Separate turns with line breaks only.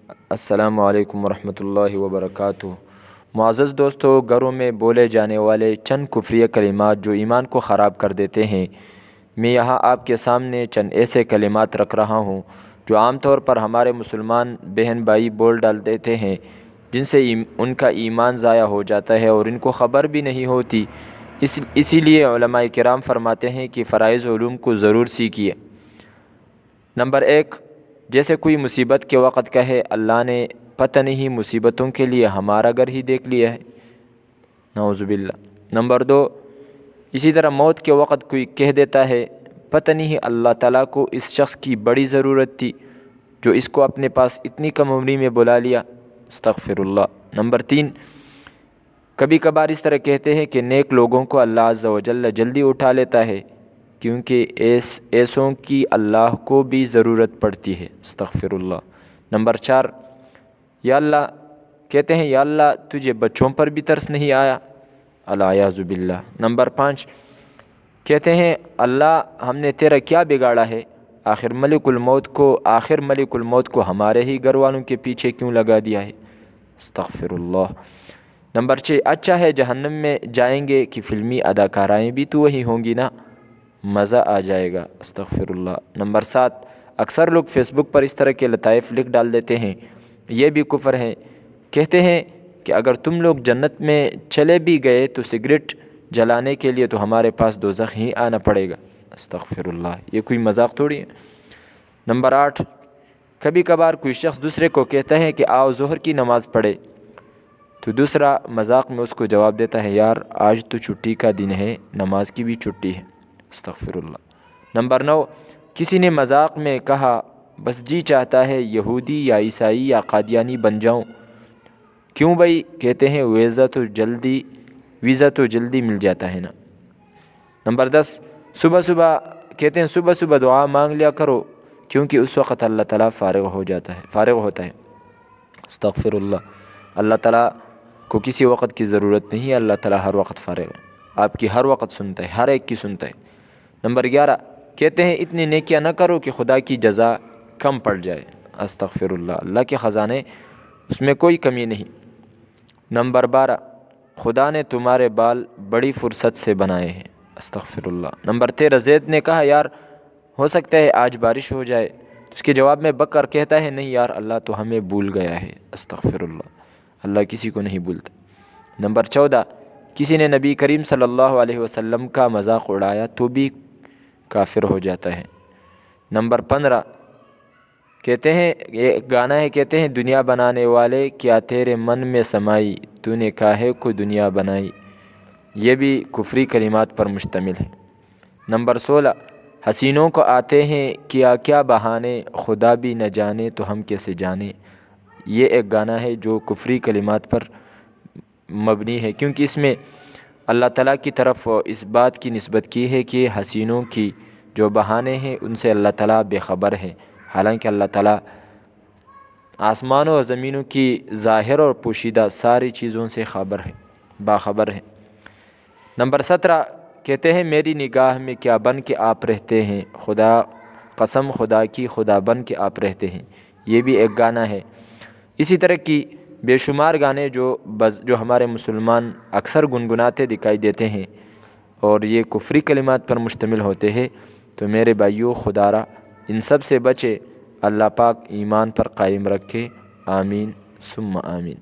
السلام علیکم ورحمۃ اللہ وبرکاتہ۔ معزز دوستو، گھروں میں بولے جانے والے چند کفریہ کلمات جو ایمان کو خراب کر دیتے ہیں، میں یہاں آپ کے سامنے چند ایسے کلمات رکھ رہا ہوں جو عام طور پر ہمارے مسلمان بہن بھائی بول ڈال دیتے ہیں، جن سے ان کا ایمان ضائع ہو جاتا ہے اور ان کو خبر بھی نہیں ہوتی۔ اسی لیے علماء کرام فرماتے ہیں کہ فرائض علوم کو ضرور سیکھیے۔ نمبر 1، جیسے کوئی مصیبت کے وقت کہے اللہ نے پتہ نہیں مصیبتوں کے لیے ہمارا گھر ہی دیکھ لیا ہے، نعوذ باللہ۔ نمبر 2، اسی طرح موت کے وقت کوئی کہہ دیتا ہے پتہ نہیں اللہ تعالیٰ کو اس شخص کی بڑی ضرورت تھی جو اس کو اپنے پاس اتنی کم عمری میں بلا لیا، استغفر اللہ۔ نمبر 3، کبھی کبھار اس طرح کہتے ہیں کہ نیک لوگوں کو اللہ عز و جل جلدی اٹھا لیتا ہے کیونکہ ایسوں کی اللہ کو بھی ضرورت پڑتی ہے، استغفر اللہ۔ نمبر 4، یا اللہ کہتے ہیں یا اللہ تجھے بچوں پر بھی ترس نہیں آیا، العیاذ باللہ۔ نمبر 5، کہتے ہیں اللہ ہم نے تیرا کیا بگاڑا ہے، آخر ملک الموت کو ہمارے ہی گھر والوں کے پیچھے کیوں لگا دیا ہے، استغفر اللہ۔ نمبر 6، اچھا ہے جہنم میں جائیں گے کہ فلمی اداکارائیں بھی تو وہی ہوں گی نا، مزہ آ جائے گا، استغفر اللہ۔ نمبر 7، اکثر لوگ فیس بک پر اس طرح کے لطائف لکھ ڈال دیتے ہیں، یہ بھی کفر ہے۔ کہتے ہیں کہ اگر تم لوگ جنت میں چلے بھی گئے تو سگریٹ جلانے کے لیے تو ہمارے پاس دوزخ ہی آنا پڑے گا، استغفر اللہ، یہ کوئی مذاق تھوڑی ہے۔ نمبر 8، کبھی کبھار کوئی شخص دوسرے کو کہتا ہے کہ آؤ ظہر کی نماز پڑھے، تو دوسرا مذاق میں اس کو جواب دیتا ہے یار آج تو چھٹی کا دن ہے، نماز کی بھی چھٹی ہے، استغفر اللہ۔ نمبر 9، کسی نے مذاق میں کہا بس جی چاہتا ہے یہودی یا عیسائی یا قادیانی بن جاؤں، کیوں بھائی؟ کہتے ہیں ویزا تو جلدی مل جاتا ہے نا۔ نمبر 10، کہتے ہیں صبح صبح دعا مانگ لیا کرو کیونکہ اس وقت اللہ تعالیٰ فارغ ہوتا ہے، استغفر اللہ۔ اللہ تعالیٰ کو کسی وقت کی ضرورت نہیں ہے، اللہ تعالیٰ ہر وقت فارغ ہے، آپ کی ہر وقت سنتا ہے، ہر ایک کی سنتا ہے۔ نمبر 11، کہتے ہیں اتنی نیکیاں نہ کرو کہ خدا کی جزا کم پڑ جائے، استغفر اللہ، اللہ کے خزانے اس میں کوئی کمی نہیں۔ نمبر 12، خدا نے تمہارے بال بڑی فرصت سے بنائے ہیں، استغفر اللہ۔ نمبر 13، زید نے کہا یار ہو سکتا ہے آج بارش ہو جائے، اس کے جواب میں بکر کہتا ہے نہیں یار اللہ تو ہمیں بھول گیا ہے، استغفر اللہ، اللہ کسی کو نہیں بھولتا۔ نمبر 14، کسی نے نبی کریم صلی اللہ علیہ وسلم کا مذاق اڑایا تو بھی کافر ہو جاتا ہے۔ نمبر 15، کہتے ہیں ایک گانا ہے، کہتے ہیں دنیا بنانے والے کیا تیرے من میں سمائی، تو نے کاہے کو دنیا بنائی، یہ بھی کفری کلمات پر مشتمل ہے۔ نمبر 16، حسینوں کو آتے ہیں کیا کیا بہانے، خدا بھی نہ جانے تو ہم کیسے جانے، یہ ایک گانا ہے جو کفری کلمات پر مبنی ہے کیونکہ اس میں اللہ تعالیٰ کی طرف اس بات کی نسبت کی ہے کہ حسینوں کی جو بہانے ہیں ان سے اللہ تعالیٰ بے خبر ہے، حالانکہ اللہ تعالیٰ آسمانوں اور زمینوں کی ظاہر اور پوشیدہ ساری چیزوں سے باخبر ہے۔ نمبر 17، کہتے ہیں میری نگاہ میں کیا بن کے آپ رہتے ہیں، خدا قسم خدا کی خدا بن کے آپ رہتے ہیں، یہ بھی ایک گانا ہے۔ اسی طرح کی بے شمار گانے جو ہمارے مسلمان اکثر گنگناتے دکھائی دیتے ہیں اور یہ کفری کلمات پر مشتمل ہوتے ہیں، تو میرے بھائیو خدا را ان سب سے بچے، اللہ پاک ایمان پر قائم رکھے، آمین ثم آمین۔